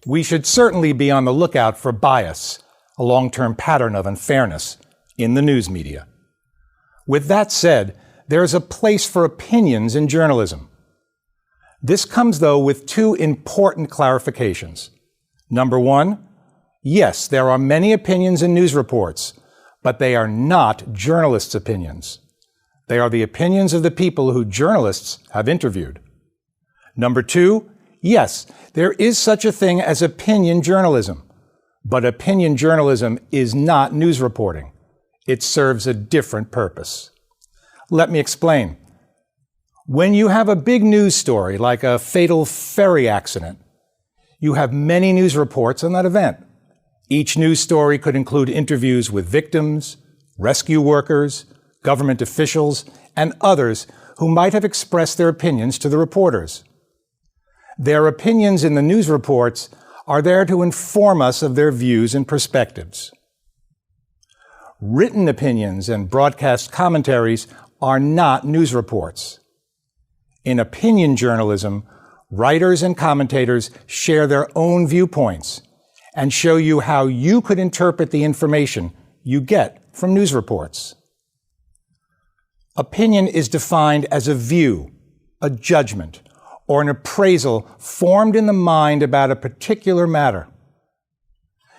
We should certainly be on the lookout for bias, a long-term pattern of unfairness, in the news media. With that said, there is a place for opinions in journalism. This comes, though, with two important clarifications. Number one, yes, there are many opinions in news reports, but they are not journalists' opinions. They are the opinions of the people who journalists have interviewed. Number two, yes, there is such a thing as opinion journalism, but opinion journalism is not news reporting. It serves a different purpose. Let me explain. When you have a big news story like a fatal ferry accident, you have many news reports on that event. Each news story could include interviews with victims, rescue workers, government officials, and others who might have expressed their opinions to the reporters. Their opinions in the news reports are there to inform us of their views and perspectives. Written opinions and broadcast commentaries are not news reports. In opinion journalism, writers and commentators share their own viewpoints and show you how you could interpret the information you get from news reports. Opinion is defined as a view, a judgment, or an appraisal formed in the mind about a particular matter.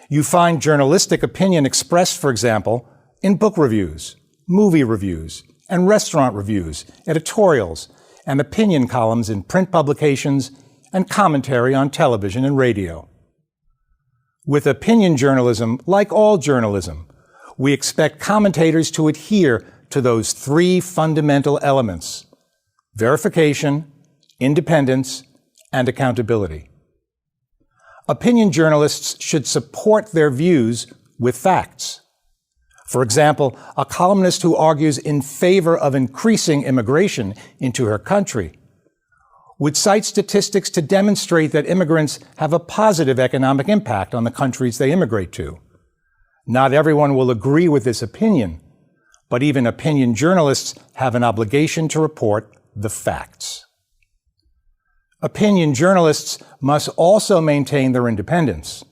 You find journalistic opinion expressed, for example, in book reviews, movie reviews, and restaurant reviews, editorials, and opinion columns in print publications, and commentary on television and radio. With opinion journalism, like all journalism, we expect commentators to adhere to those three fundamental elements: verification, independence, and accountability. Opinion journalists should support their views with facts. For example, a columnist who argues in favor of increasing immigration into her country would cite statistics to demonstrate that immigrants have a positive economic impact on the countries they immigrate to. Not everyone will agree with this opinion, but even opinion journalists have an obligation to report the facts. Opinion journalists must also maintain their independence.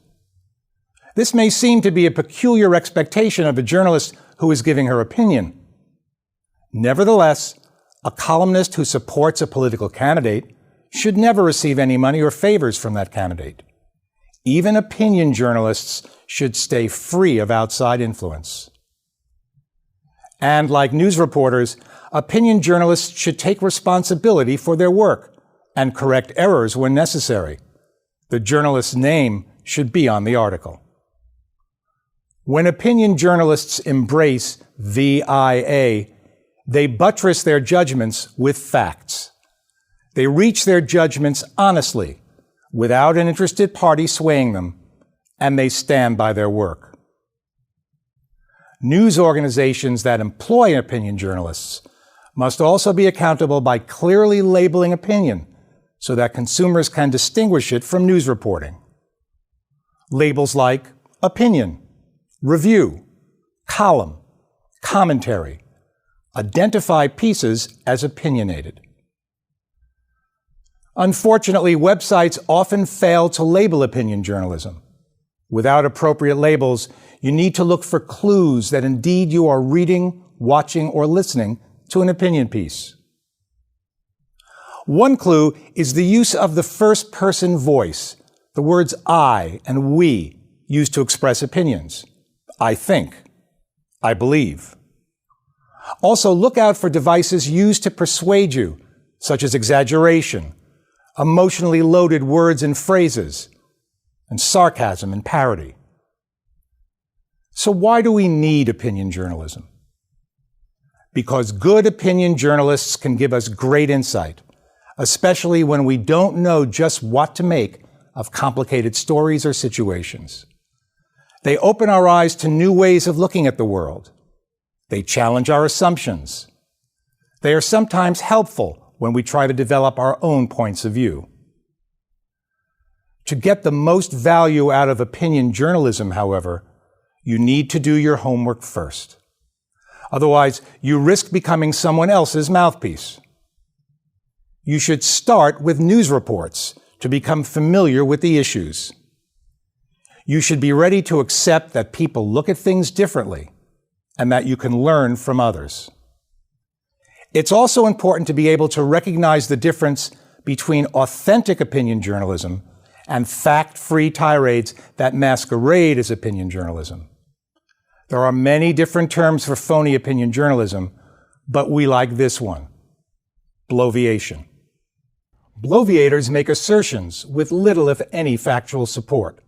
This may seem to be a peculiar expectation of a journalist who is giving her opinion. Nevertheless, a columnist who supports a political candidate should never receive any money or favors from that candidate. Even opinion journalists should stay free of outside influence. And like news reporters, opinion journalists should take responsibility for their work and correct errors when necessary. The journalist's name should be on the article. When opinion journalists embrace VIA, they buttress their judgments with facts. They reach their judgments honestly, without an interested party swaying them, and they stand by their work. News organizations that employ opinion journalists must also be accountable by clearly labeling opinion so that consumers can distinguish it from news reporting. Labels like opinion, review, column, commentary identify pieces as opinionated. Unfortunately, websites often fail to label opinion journalism. Without appropriate labels, you need to look for clues that indeed you are reading, watching, or listening to an opinion piece. One clue is the use of the first-person voice, the words I and we used to express opinions. I think. I believe. Also, look out for devices used to persuade you, such as exaggeration, emotionally loaded words and phrases, and sarcasm and parody. So why do we need opinion journalism? Because good opinion journalists can give us great insight, especially when we don't know just what to make of complicated stories or situations. They open our eyes to new ways of looking at the world. They challenge our assumptions. They are sometimes helpful when we try to develop our own points of view. To get the most value out of opinion journalism, however, you need to do your homework first. Otherwise, you risk becoming someone else's mouthpiece. You should start with news reports to become familiar with the issues. You should be ready to accept that people look at things differently and that you can learn from others. It's also important to be able to recognize the difference between authentic opinion journalism and fact-free tirades that masquerade as opinion journalism. There are many different terms for phony opinion journalism, but we like this one: bloviation. Bloviators make assertions with little, if any, factual support.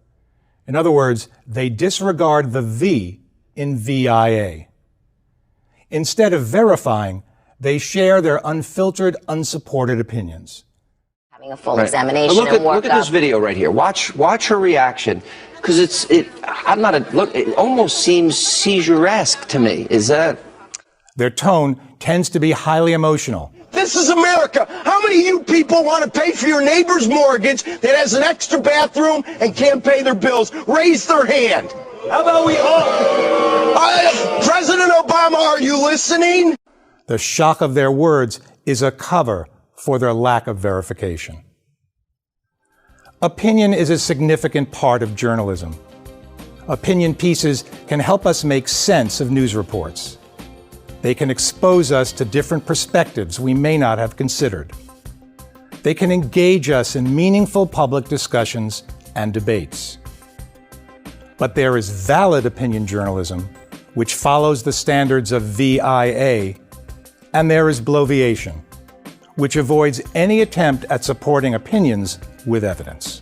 In other words, they disregard the V in VIA. Instead of verifying, they share their unfiltered, unsupported opinions. Having a full examination and workup. Look at this video right here. Watch her reaction, because it almost seems seizure-esque to me. Is that? Their tone tends to be highly emotional. This is America. How many of you people want to pay for your neighbor's mortgage that has an extra bathroom and can't pay their bills? Raise their hand. How about we all? President Obama, are you listening? The shock of their words is a cover for their lack of verification. Opinion is a significant part of journalism. Opinion pieces can help us make sense of news reports. They can expose us to different perspectives we may not have considered. They can engage us in meaningful public discussions and debates. But there is valid opinion journalism, which follows the standards of VIA, and there is bloviation, which avoids any attempt at supporting opinions with evidence.